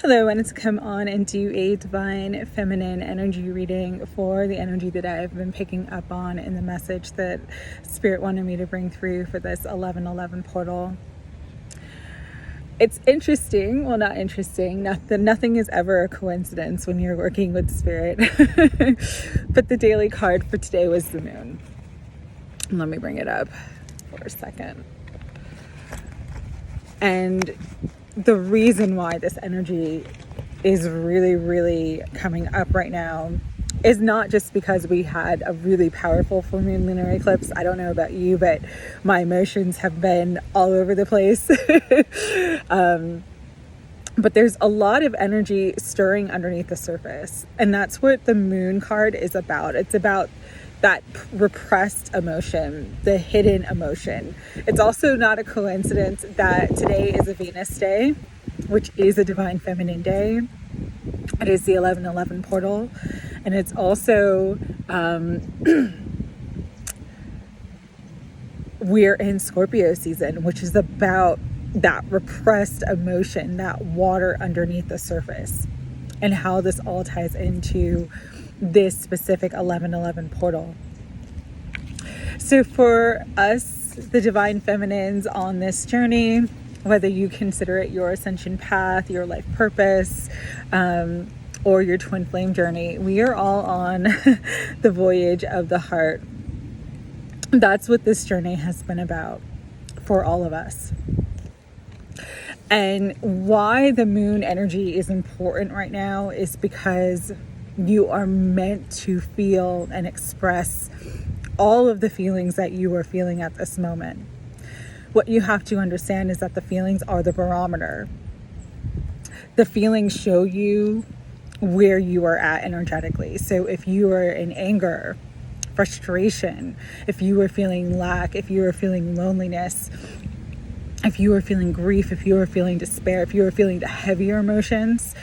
Hello, I wanted to come on and do a divine feminine energy reading for the energy that I've been picking up on in the message that Spirit wanted me to bring through for this 1111 portal. It's interesting, well, not interesting, nothing is ever a coincidence when you're working with Spirit. But the daily card for today was the moon. Let me bring it up for a second. And the reason why this energy is really coming up right now is not just because we had a really powerful full moon lunar eclipse. I don't know about you, but my emotions have been all over the place. But there's a lot of energy stirring underneath the surface. And that's what the moon card is about. It's about that repressed emotion, the hidden emotion. It's also not a coincidence that today is a Venus day, which is a divine feminine day. It is the 1111 portal. And it's also, we're in Scorpio season, which is about that repressed emotion, that water underneath the surface, and how this all ties into this specific 1111 portal. So for us, the divine feminines on this journey, whether you consider it your ascension path, your life purpose, or your twin flame journey, we are all on the voyage of the heart. That's what this journey has been about for all of us. And why the moon energy is important right now is because you are meant to feel and express all of the feelings that you are feeling at this moment. What you have to understand is that the feelings are the barometer. The feelings show you where you are at energetically. So if you are in anger, frustration, if you are feeling lack, if you are feeling loneliness, if you are feeling grief, if you are feeling despair, if you are feeling the heavier emotions,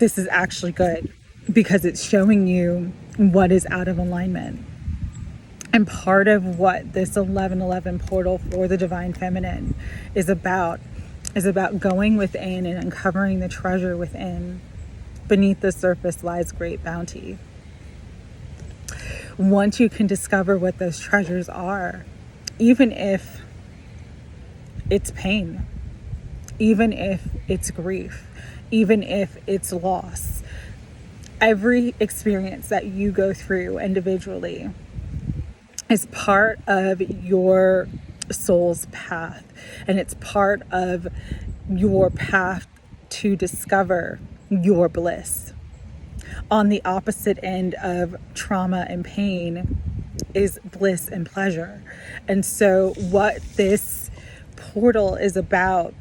this is actually good because it's showing you what is out of alignment. And part of what this 1111 portal for the divine feminine is about going within and uncovering the treasure within. Beneath the surface lies great bounty. Once you can discover what those treasures are, even if it's pain, even if it's grief, even if it's loss, every experience that you go through individually is part of your soul's path, and it's part of your path to discover your bliss. On the opposite end of trauma and pain is bliss and pleasure. And so what this portal is about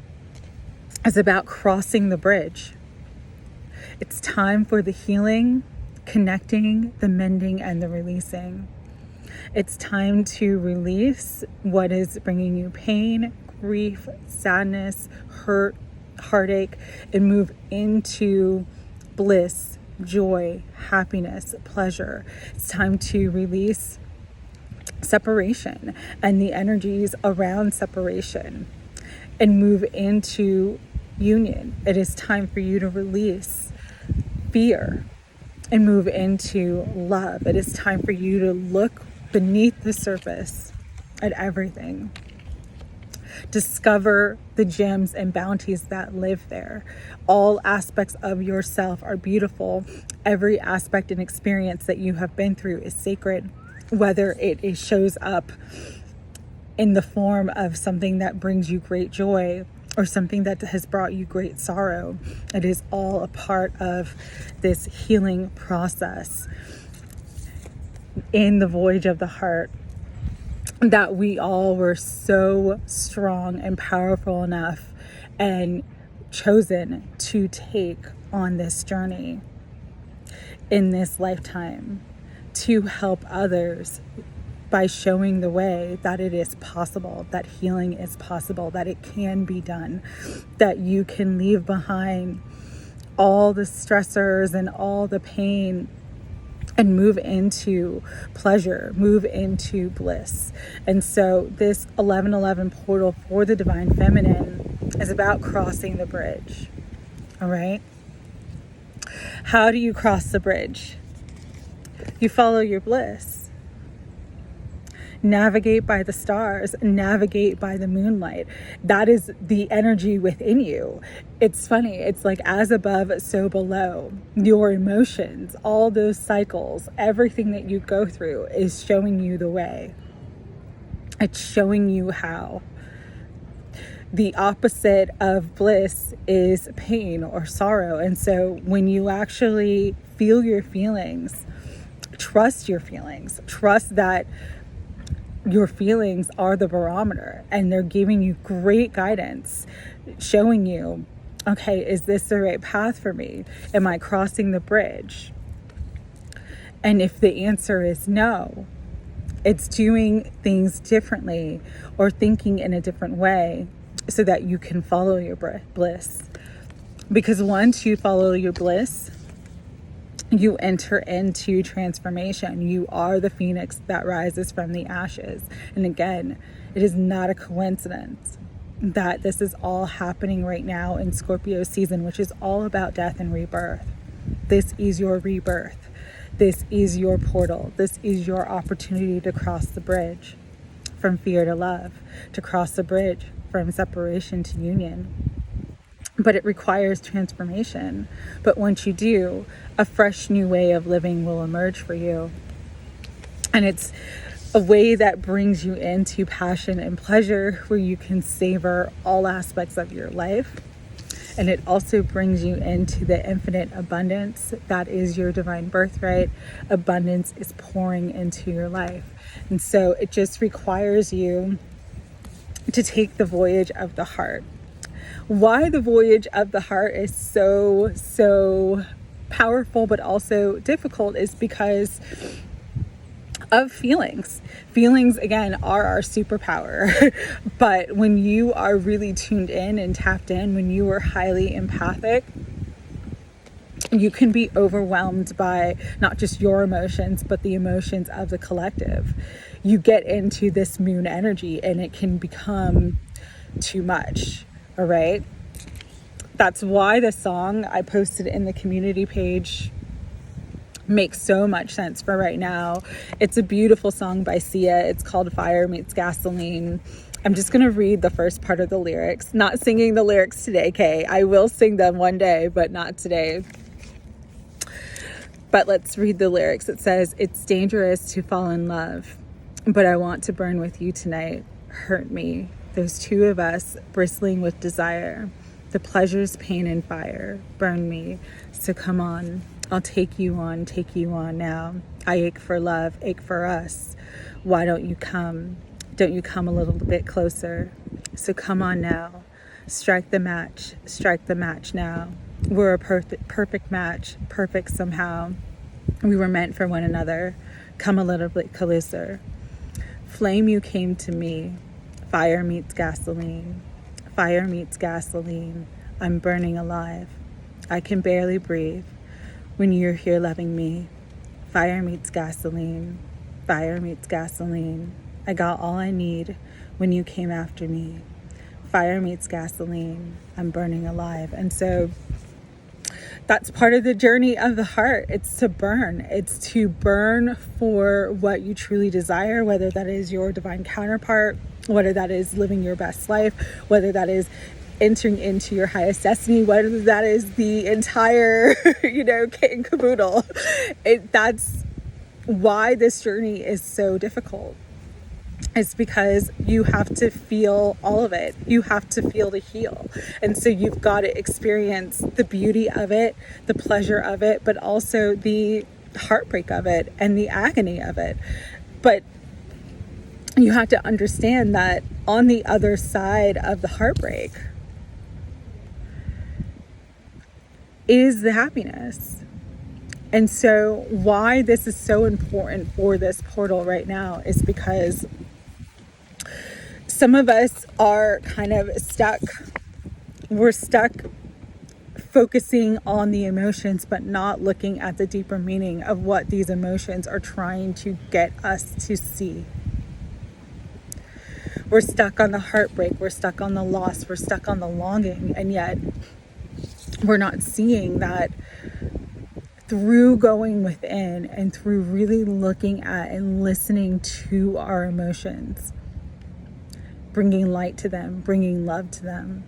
crossing the bridge. It's time for the healing, connecting, the mending, and the releasing. It's time to release what is bringing you pain, grief, sadness, hurt, heartache, and move into bliss, joy, happiness, pleasure. It's time to release separation and the energies around separation and move into union. It is time for you to release fear and move into love. It is time for you to look beneath the surface at everything. Discover the gems and bounties that live there. All aspects of yourself are beautiful. Every aspect and experience that you have been through is sacred, whether it shows up in the form of something that brings you great joy or something that has brought you great sorrow. It is all a part of this healing process in the voyage of the heart, that we all were so strong and powerful enough and chosen to take on this journey in this lifetime to help others by showing the way that it is possible, that healing is possible, that it can be done, that you can leave behind all the stressors and all the pain and move into pleasure, move into bliss. And so this 1111 portal for the divine feminine is about crossing the bridge. All right. How do you cross the bridge? You follow your bliss. Navigate by the stars, navigate by the moonlight. That is the energy within you. It's funny. It's like as above, so below. Your emotions, all those cycles, everything that you go through is showing you the way. It's showing you how. The opposite of bliss is pain or sorrow. And so when you actually feel your feelings, trust your feelings. Trust that your feelings are the barometer and they're giving you great guidance, showing you, okay, is this the right path for me? Am I crossing the bridge? And if the answer is no, it's doing things differently or thinking in a different way so that you can follow your bliss. Because once you follow your bliss, you enter into transformation. You are the phoenix that rises from the ashes. And again, it is not a coincidence that this is all happening right now in Scorpio season, which is all about death and rebirth. This is your rebirth. This is your portal. This is your opportunity to cross the bridge from fear to love, to cross the bridge from separation to union. But it requires transformation. But once you do, a fresh new way of living will emerge for you. And it's a way that brings you into passion and pleasure, where you can savor all aspects of your life. And it also brings you into the infinite abundance that is your divine birthright. Abundance is pouring into your life. And so it just requires you to take the voyage of the heart. Why the voyage of the heart is so powerful but also difficult is because of feelings. Feelings, again, are our superpower. But when you are really tuned in and tapped in, when you are highly empathic, you can be overwhelmed by not just your emotions, but the emotions of the collective. You get into this moon energy and it can become too much. All right. That's why the song I posted in the community page makes so much sense for right now. It's a beautiful song by Sia. It's called Fire Meets Gasoline. I'm just going to read the first part of the lyrics. Not singing the lyrics today, Kay. I will sing them one day, but not today. But let's read the lyrics. It says, "It's dangerous to fall in love, but I want to burn with you tonight. Hurt me. There's two of us bristling with desire. The pleasures, pain, and fire burn me. So come on, I'll take you on now. I ache for love, ache for us. Why don't you come? Don't you come a little bit closer? So come on now. Strike the match now. We're a perfect match, perfect somehow. We were meant for one another. Come a little bit closer. Flame, you came to me. Fire meets gasoline. Fire meets gasoline. I'm burning alive. I can barely breathe when you're here loving me. Fire meets gasoline. Fire meets gasoline. I got all I need when you came after me. Fire meets gasoline. I'm burning alive." And so that's part of the journey of the heart. It's to burn. It's to burn for what you truly desire, whether that is your divine counterpart, whether that is living your best life, whether that is entering into your highest destiny, whether that is the entire, kit and caboodle. That's why this journey is so difficult. It's because you have to feel all of it. You have to feel to heal. And so you've got to experience the beauty of it, the pleasure of it, but also the heartbreak of it and the agony of it. But you have to understand that on the other side of the heartbreak is the happiness. And so why this is so important for this portal right now is because some of us are kind of stuck. We're stuck focusing on the emotions, but not looking at the deeper meaning of what these emotions are trying to get us to see. We're stuck on the heartbreak. We're stuck on the loss. We're stuck on the longing. And yet we're not seeing that through going within and through really looking at and listening to our emotions, bringing light to them, bringing love to them,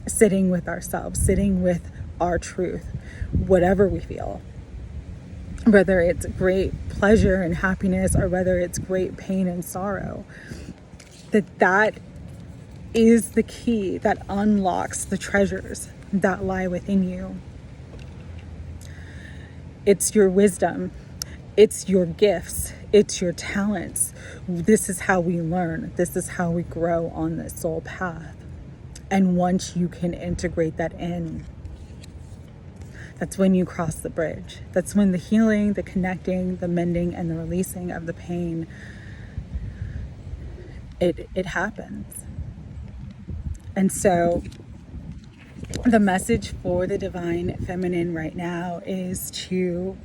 sitting with ourselves, sitting with our truth, whatever we feel, whether it's great pleasure and happiness or whether it's great pain and sorrow, that is the key that unlocks the treasures that lie within you. It's your wisdom, it's your gifts, it's your talents. This is how we learn. This is how we grow on this soul path. And once you can integrate that in, that's when you cross the bridge. That's when the healing, the connecting, the mending, and the releasing of the pain, it happens. And so the message for the divine feminine right now is to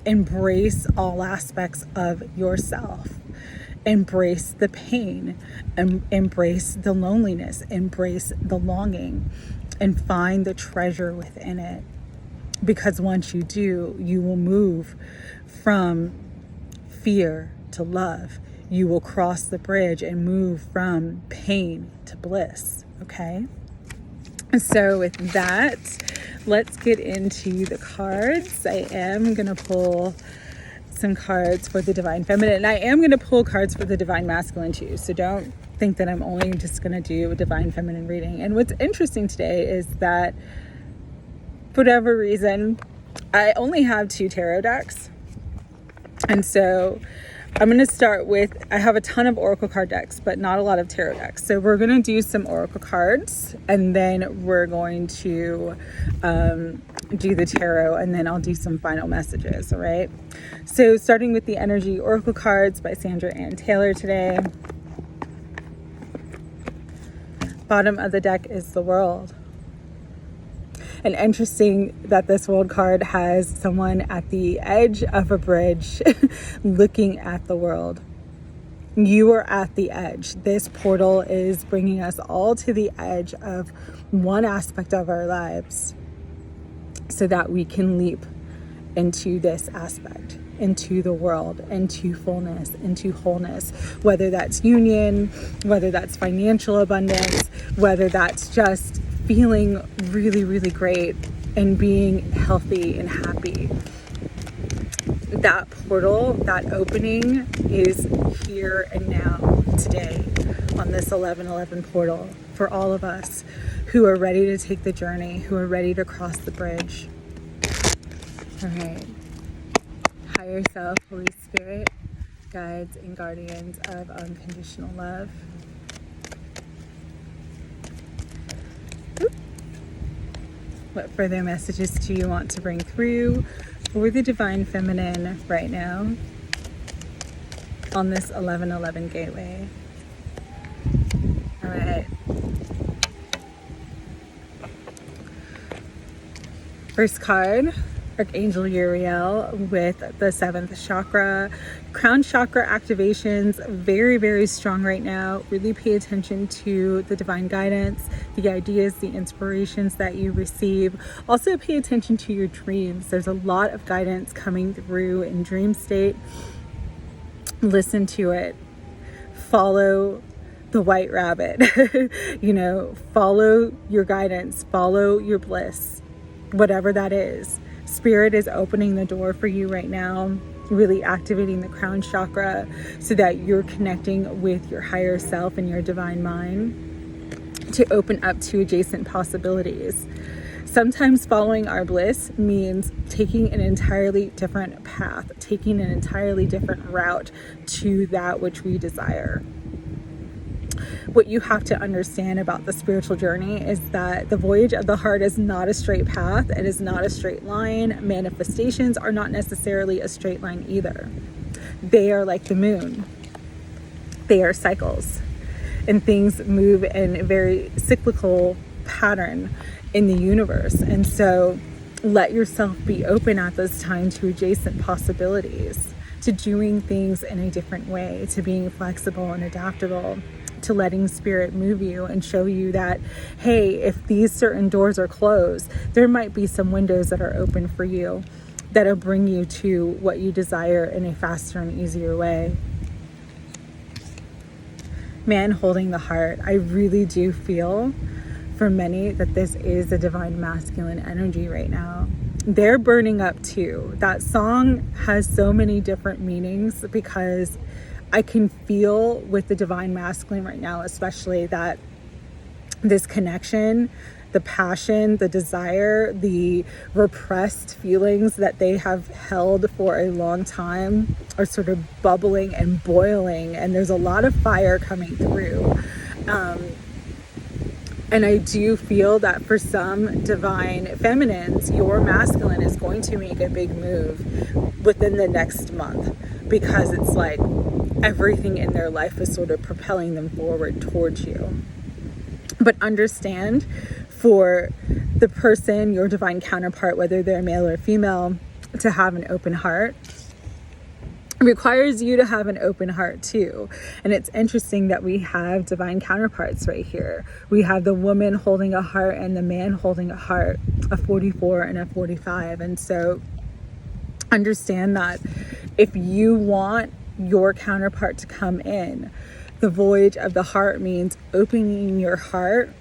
embrace all aspects of yourself. Embrace the pain, embrace the loneliness, embrace the longing, and find the treasure within it. Because once you do, you will move from fear to love. You will cross the bridge and move from pain to bliss, okay? So with that, let's get into the cards. I am going to pull some cards for the divine feminine, and I am going to pull cards for the divine masculine too. So don't think that I'm only just going to do a divine feminine reading. And what's interesting today is that for whatever reason, I only have 2 tarot decks. And so I'm going to start with, I have a ton of oracle card decks, but not a lot of tarot decks. So we're going to do some oracle cards, and then we're going to do the tarot, and then I'll do some final messages, all right? So starting with the energy oracle cards by Sandra Ann Taylor today. Bottom of the deck is the world. And interesting that this world card has someone at the edge of a bridge looking at the world. You are at the edge. This portal is bringing us all to the edge of one aspect of our lives so that we can leap into this aspect, into the world, into fullness, into wholeness, whether that's union, whether that's financial abundance, whether that's just feeling really, really great and being healthy and happy. That portal, that opening is here and now today on this 11/11 portal for all of us who are ready to take the journey, who are ready to cross the bridge. All right. Higher self, Holy Spirit, guides and guardians of unconditional love. What further messages do you want to bring through for the divine feminine right now on this 11/11 gateway? All right. First card, Archangel Uriel with the 7th chakra. Crown chakra activations, very, very strong right now. Really pay attention to the divine guidance, the ideas, the inspirations that you receive. Also pay attention to your dreams. There's a lot of guidance coming through in dream state. Listen to it. Follow the white rabbit. Follow your guidance, follow your bliss, whatever that is. Spirit is opening the door for you right now, really activating the crown chakra so that you're connecting with your higher self and your divine mind to open up to adjacent possibilities. Sometimes following our bliss means taking an entirely different path, taking an entirely different route to that which we desire. What you have to understand about the spiritual journey is that the voyage of the heart is not a straight path. It is not a straight line. Manifestations are not necessarily a straight line either. They are like the moon. They are cycles. And things move in a very cyclical pattern in the universe. And so let yourself be open at this time to adjacent possibilities, to doing things in a different way, to being flexible and adaptable, to letting spirit move you and show you that, hey, if these certain doors are closed, there might be some windows that are open for you that'll bring you to what you desire in a faster and easier way. Man holding the heart. I really do feel for many that this is the divine masculine energy right now. They're burning up too. That song has so many different meanings because I can feel with the divine masculine right now, especially that this connection, the passion, the desire, the repressed feelings that they have held for a long time are sort of bubbling and boiling, and there's a lot of fire coming through. And I do feel that for some divine feminines, your masculine is going to make a big move within the next month, because it's like everything in their life is sort of propelling them forward towards you. But understand, for the person, your divine counterpart, whether they're male or female, to have an open heart requires you to have an open heart too. And it's interesting that we have divine counterparts right here. We have the woman holding a heart and the man holding a heart, a 44 and a 45. And so understand that if you want your counterpart to come in, the voyage of the heart means opening your heart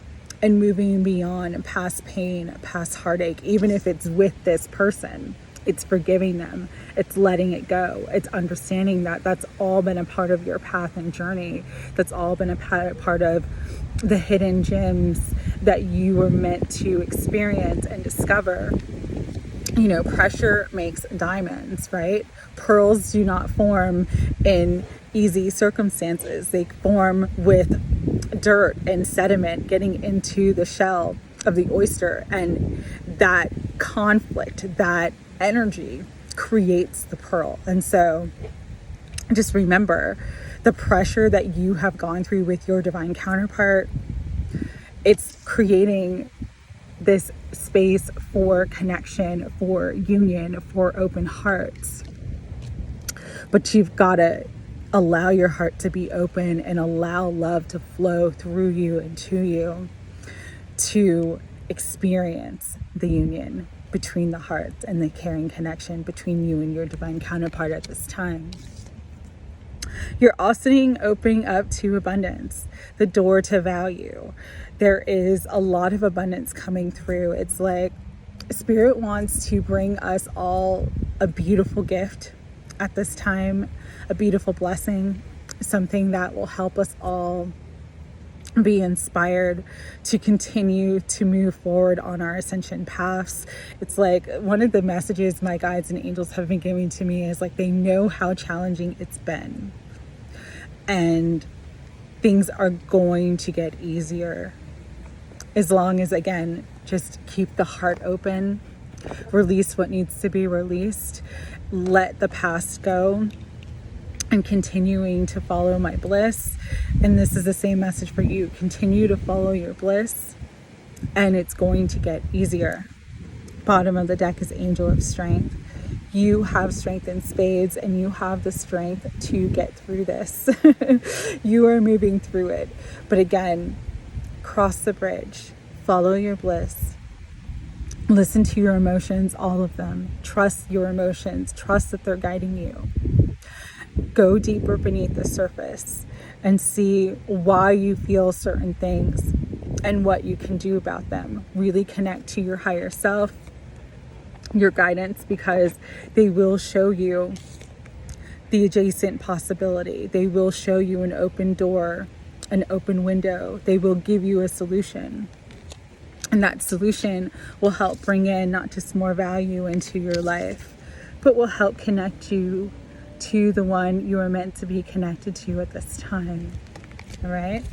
and moving beyond and past pain, past heartache, even if it's with this person. It's forgiving them. It's letting it go. It's understanding that that's all been a part of your path and journey. That's all been a part of the hidden gems that you were meant to experience and discover. You know, pressure makes diamonds, right? Pearls do not form in easy circumstances. They form with dirt and sediment getting into the shell of the oyster, and that conflict, that energy creates the pearl. And so just remember the pressure that you have gone through with your divine counterpart. It's creating this space for connection, for union, for open hearts. But you've got to allow your heart to be open and allow love to flow through you and to you to experience the union between the hearts and the caring connection between you and your divine counterpart at this time. You're also opening up to abundance, the door to value. There is a lot of abundance coming through. It's like Spirit wants to bring us all a beautiful gift at this time, a beautiful blessing, something that will help us all be inspired to continue to move forward on our ascension paths. It's like one of the messages my guides and angels have been giving to me is like they know how challenging it's been, and things are going to get easier as long as, again, just keep the heart open, release what needs to be released, let the past go, and continuing to follow my bliss. And this is the same message for you. Continue to follow your bliss, and it's going to get easier. Bottom of the deck is Angel of Strength. You have strength in spades, and you have the strength to get through this. You are moving through it. But again, cross the bridge, follow your bliss, listen to your emotions, all of them. Trust your emotions, trust that they're guiding you. Go deeper beneath the surface and see why you feel certain things and what you can do about them. Really connect to your higher self, your guidance, because they will show you the adjacent possibility. They will show you an open door, an open window. They will give you a solution. And that solution will help bring in not just more value into your life, but will help connect you to the one you are meant to be connected to at this time. All right.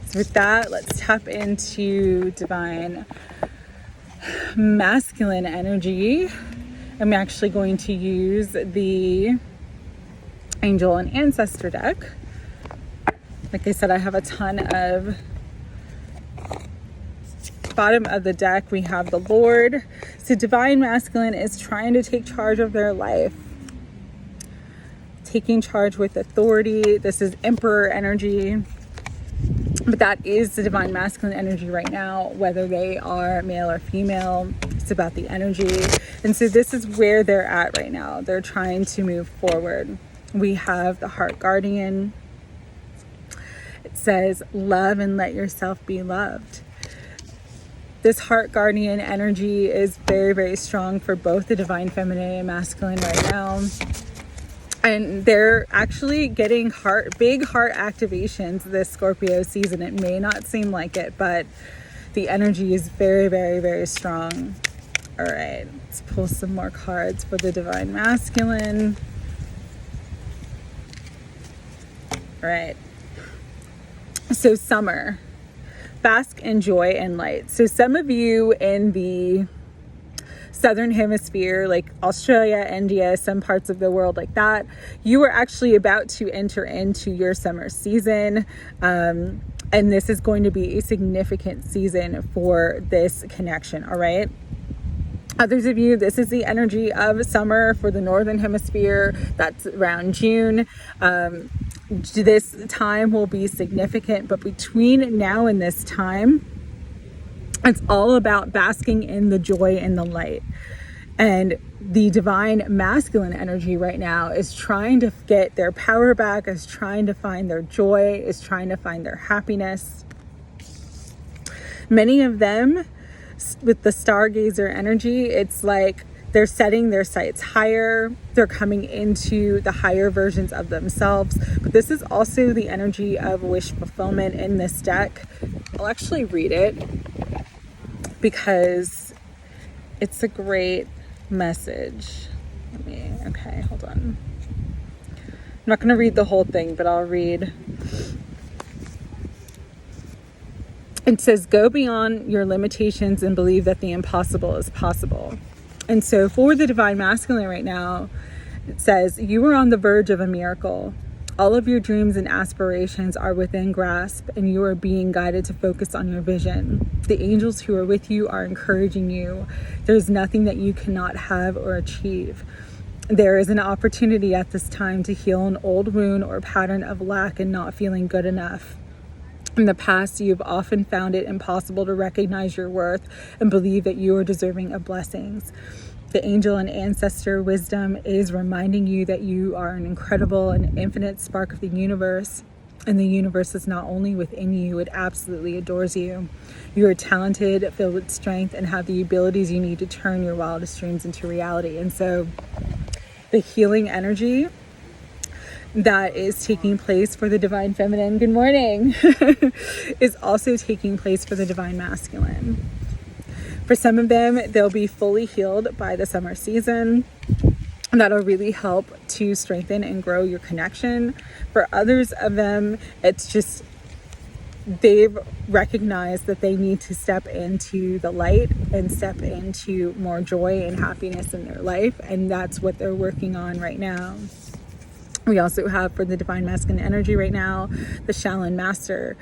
So with that, let's tap into divine masculine energy. I'm actually going to use the Angel and Ancestor deck. Like I said, I have a ton of. Bottom of the deck, we have the Lord. So divine masculine is trying to take charge of their life, taking charge with authority. This is Emperor energy. But that is the divine masculine energy right now, whether they are male or female. It's about the energy. And so this is where they're at right now. They're trying to move forward. We have the heart guardian. It says, love and let yourself be loved. This heart guardian energy is very, very strong for both the divine feminine and masculine right now. And they're actually getting big heart activations this Scorpio season. It may not seem like it, but the energy is very, very, very strong. All right, let's pull some more cards for the divine masculine. All right. So summer, bask in joy and light. So some of you in the Southern Hemisphere, like Australia, India, some parts of the world like that, you are actually about to enter into your summer season. And this is going to be a significant season for this connection, all right? Others of you, this is the energy of summer for the Northern Hemisphere. That's around June. This time will be significant, but between now and this time, it's all about basking in the joy and the light. And the divine masculine energy right now is trying to get their power back, is trying to find their joy, is trying to find their happiness. Many of them, with the stargazer energy, it's like they're setting their sights higher. They're coming into the higher versions of themselves. But this is also the energy of wish fulfillment in this deck. I'll actually read it because it's a great message. Okay, hold on. I'm not going to read the whole thing, but I'll read. It says, go beyond your limitations and believe that the impossible is possible. And so for the divine masculine right now, it says, you are on the verge of a miracle. All of your dreams and aspirations are within grasp, and you are being guided to focus on your vision. The angels who are with you are encouraging you. There's nothing that you cannot have or achieve. There is an opportunity at this time to heal an old wound or pattern of lack and not feeling good enough. In the past, you've often found it impossible to recognize your worth and believe that you are deserving of blessings. The angel and ancestor wisdom is reminding you that you are an incredible and infinite spark of the universe. And the universe is not only within you, it absolutely adores you. You are talented, filled with strength, and have the abilities you need to turn your wildest dreams into reality. And so the healing energy that is taking place for the divine feminine, good morning, is also taking place for the divine masculine. For some of them, they'll be fully healed by the summer season. That'll really help to strengthen and grow your connection. For others of them, it's just they've recognized that they need to step into the light and step into more joy and happiness in their life. And that's what they're working on right now. We also have for the divine masculine energy right now, the Reiki Master.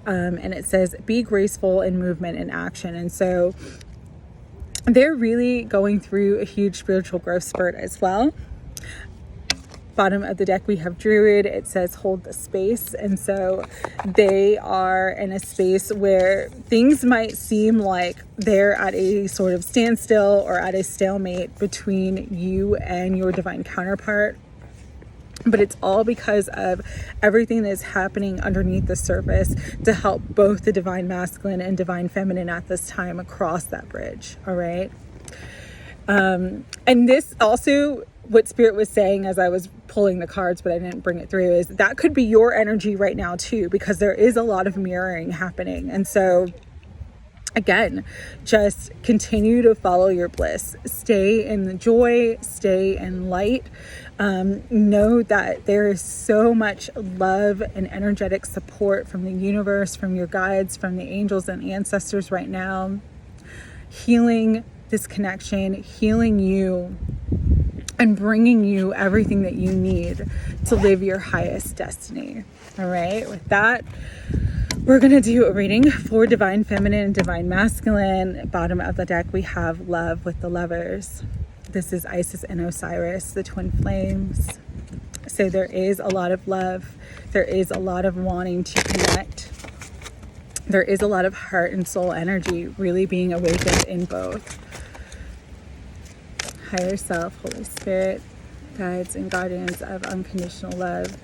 And it says, be graceful in movement and action. And so they're really going through a huge spiritual growth spurt as well. Bottom of the deck, we have Druid. It says, hold the space. And so they are in a space where things might seem like they're at a sort of standstill or at a stalemate between you and your divine counterpart. But it's all because of everything that is happening underneath the surface to help both the divine masculine and divine feminine at this time across that bridge. All right. And this also, what Spirit was saying as I was pulling the cards, but I didn't bring it through, is that could be your energy right now too, because there is a lot of mirroring happening. And so again, just continue to follow your bliss. Stay in the joy, stay in light. Know that there is so much love and energetic support from the universe, from your guides, from the angels and ancestors right now, healing this connection, healing you, and bringing you everything that you need to live your highest destiny. All right, with that, we're going to do a reading for divine feminine and divine masculine. Bottom of the deck, we have love with the lovers. This is Isis and Osiris, the twin flames. So there is a lot of love. There is a lot of wanting to connect. There is a lot of heart and soul energy really being awakened in both. Higher self, Holy Spirit, guides and guardians of unconditional love.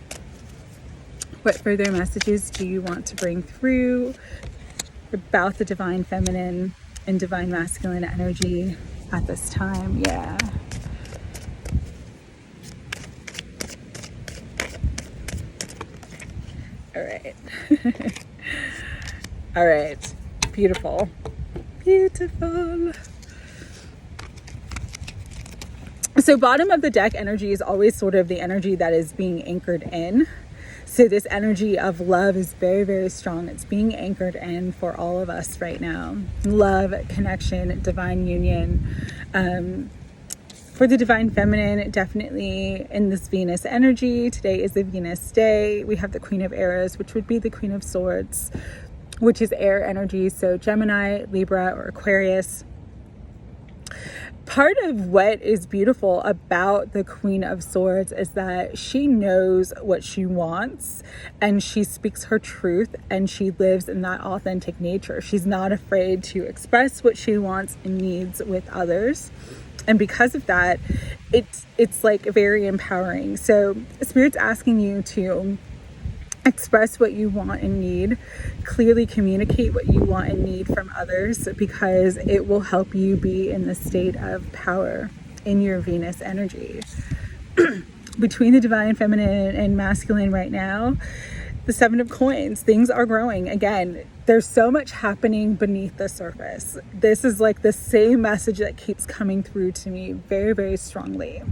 What further messages do you want to bring through about the divine feminine and divine masculine energy at this time? Yeah. All right. All right. Beautiful. Beautiful. So bottom of the deck energy is always sort of the energy that is being anchored in. So this energy of love is very, very strong. It's being anchored in for all of us right now. Love, connection, divine union. For the divine feminine, definitely in this Venus energy. Today is the Venus day. We have the Queen of Arrows, which would be the Queen of Swords, which is air energy. So Gemini, Libra, or Aquarius. Part of what is beautiful about the Queen of Swords is that she knows what she wants and she speaks her truth and she lives in that authentic nature. She's not afraid to express what she wants and needs with others. And because of that, it's like very empowering. So Spirit's asking you to express what you want and need, clearly communicate what you want and need from others, because it will help you be in the state of power in your Venus energy. Between the divine feminine and masculine right now, the Seven of Coins, things are growing. Again, there's so much happening beneath the surface. This is like the same message that keeps coming through to me very, very strongly.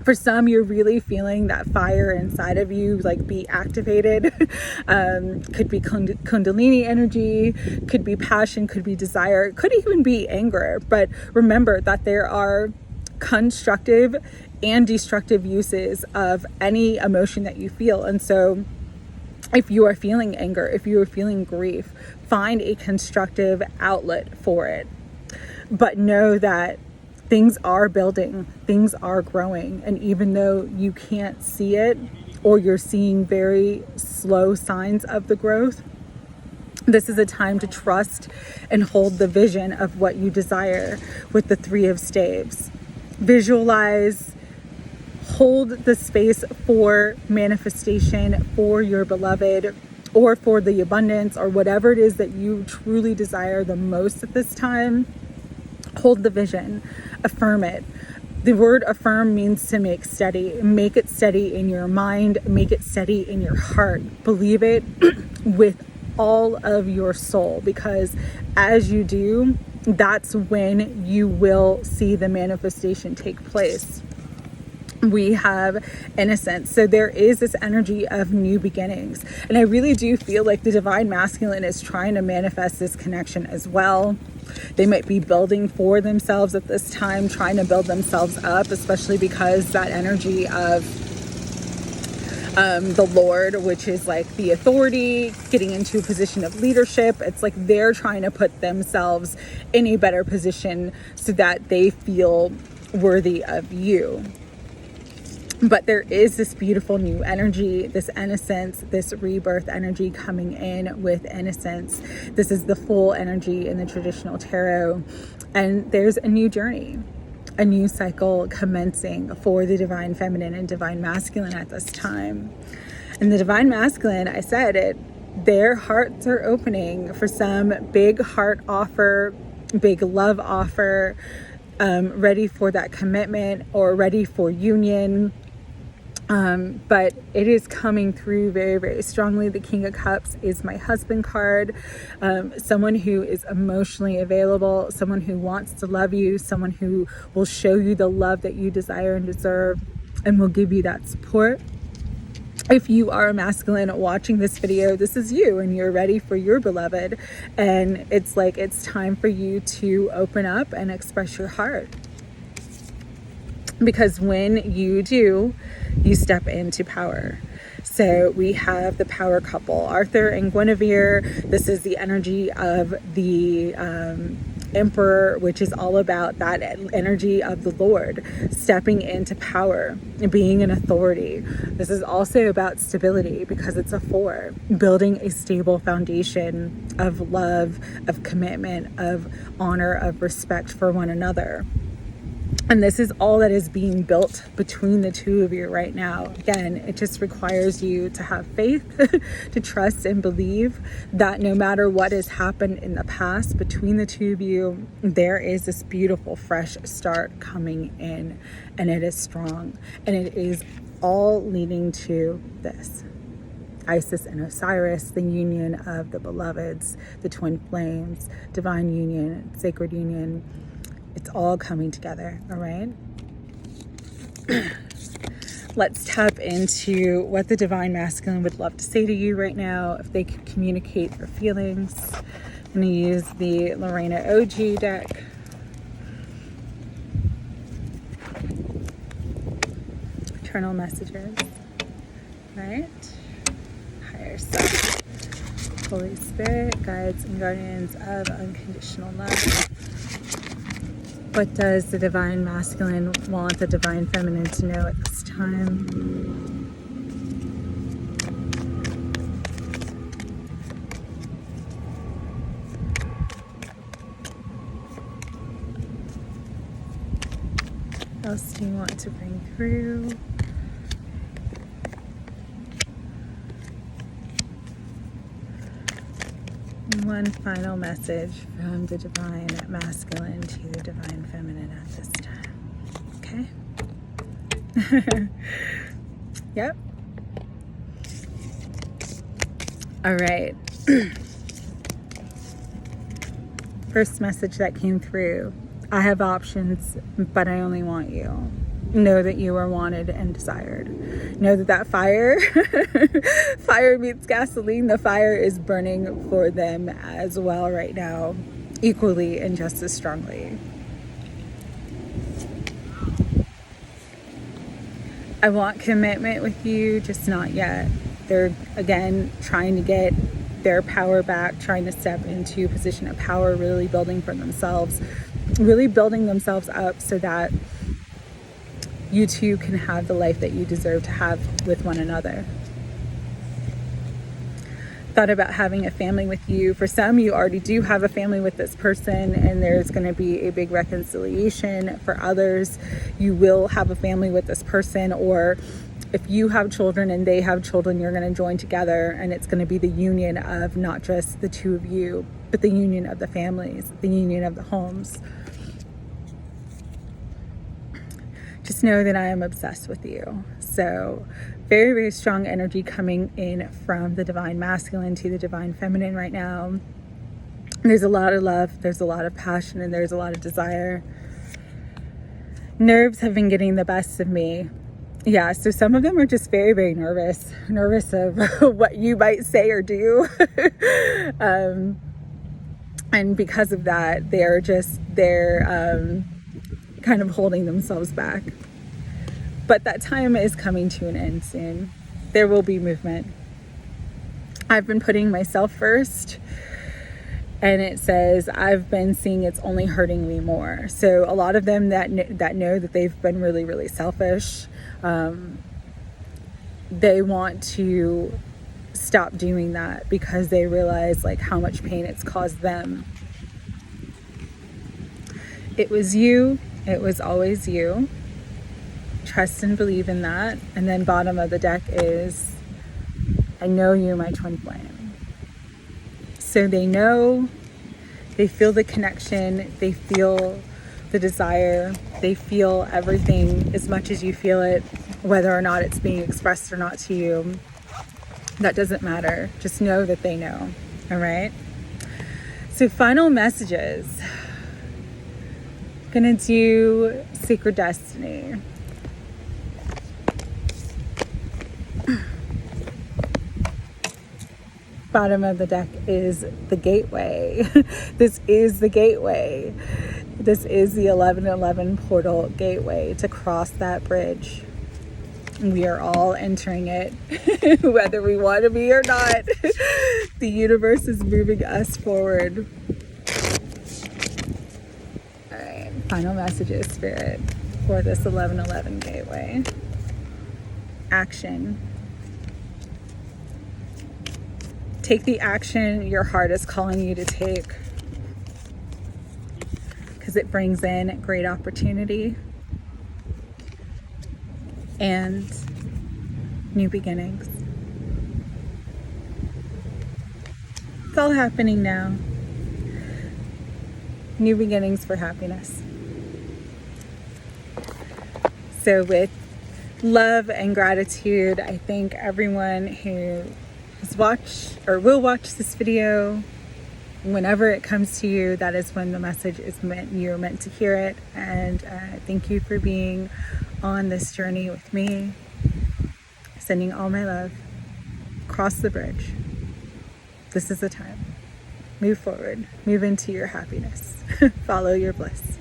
For some, you're really feeling that fire inside of you like be activated. Could be Kundalini energy, could be passion, could be desire, could even be anger. But remember that there are constructive and destructive uses of any emotion that you feel. And so if you are feeling anger, if you are feeling grief, find a constructive outlet for it. But know that things are building, things are growing. And even though you can't see it, or you're seeing very slow signs of the growth, this is a time to trust and hold the vision of what you desire with the Three of Staves. Visualize, hold the space for manifestation for your beloved, or for the abundance, or whatever it is that you truly desire the most at this time. Hold the vision, affirm it. The word affirm means to make steady. Make it steady in your mind, make it steady in your heart. Believe it with all of your soul, because as you do, that's when you will see the manifestation take place. We have innocence. So there is this energy of new beginnings. And I really do feel like the divine masculine is trying to manifest this connection as well. They might be building for themselves at this time, trying to build themselves up, especially because that energy of the Lord, which is like the authority, getting into a position of leadership. It's like they're trying to put themselves in a better position so that they feel worthy of you. But there is this beautiful new energy, this innocence, this rebirth energy coming in with innocence. This is the full energy in the traditional tarot. And there's a new journey, a new cycle commencing for the divine feminine and divine masculine at this time. And the divine masculine, I said it, their hearts are opening for some big heart offer, big love offer, ready for that commitment or ready for union. But it is coming through very, very strongly. The King of Cups is my husband card. Someone who is emotionally available, someone who wants to love you, someone who will show you the love that you desire and deserve and will give you that support. If you are a masculine watching this video, this is you and you're ready for your beloved. And it's like, it's time for you to open up and express your heart. Because when you do, you step into power. So we have the power couple, Arthur and Guinevere. This is the energy of the Emperor, which is all about that energy of the Lord, stepping into power and being an authority. This is also about stability because it's a 4, building a stable foundation of love, of commitment, of honor, of respect for one another. And this is all that is being built between the two of you right now. Again, it just requires you to have faith, to trust and believe that no matter what has happened in the past between the two of you, there is this beautiful fresh start coming in, and it is strong. And it is all leading to this. Isis and Osiris, the union of the beloveds, the twin flames, divine union, sacred union. It's all coming together, all right? Let's tap into what the Divine Masculine would love to say to you right now, if they could communicate their feelings. I'm going to use the Lorena OG deck. Eternal messages, right? Higher self, Holy Spirit, guides and guardians of unconditional love. What does the Divine Masculine want the Divine Feminine to know at this time? What else do you want to bring through? One final message from the Divine Masculine to the Divine Feminine at this time. Okay? Yep. All right. First message that came through. I have options, but I only want you. Know that you are wanted and desired. Know that fire, fire meets gasoline. The fire is burning for them as well right now, equally and just as strongly. I want commitment with you, just not yet. They're, again, trying to get their power back, trying to step into a position of power, really building for themselves, really building themselves up so that you two can have the life that you deserve to have with one another. Thought about having a family with you. For some, you already do have a family with this person, and there's going to be a big reconciliation. For others, you will have a family with this person, or if you have children and they have children, you're going to join together, and it's going to be the union of not just the two of you, but the union of the families, the union of the homes. Just know that I am obsessed with you. So very, very strong energy coming in from the Divine Masculine to the Divine Feminine right now. There's a lot of love, there's a lot of passion, and there's a lot of desire. Nerves have been getting the best of me. Yeah, so some of them are just very, very nervous of what you might say or do. And because of that, they're kind of holding themselves back. But that time is coming to an end soon. There will be movement. I've been putting myself first, and it says I've been seeing it's only hurting me more. So a lot of them that know that they've been really, really selfish, they want to stop doing that because they realize like how much pain it's caused them. It was you. It was always you. Trust and believe in that. And then bottom of the deck is, I know you, my twin flame. So they know, they feel the connection, they feel the desire, they feel everything as much as you feel it, whether or not it's being expressed or not to you. That doesn't matter. Just know that they know. All right? So final messages. Gonna do Sacred Destiny. Bottom of the deck is the gateway. This is the gateway. This is the 1111 portal gateway to cross that bridge. We are all entering it, whether we want to be or not. The universe is moving us forward. Final messages, Spirit, for this 1111 gateway. Action. Take the action your heart is calling you to take, because it brings in great opportunity and new beginnings. It's all happening now. New beginnings for happiness. So with love and gratitude, I thank everyone who has watched or will watch this video. Whenever it comes to you, that is when the message is meant, you're meant to hear it. And thank you for being on this journey with me. Sending all my love. Cross the bridge. This is the time. Move forward. Move into your happiness. Follow your bliss.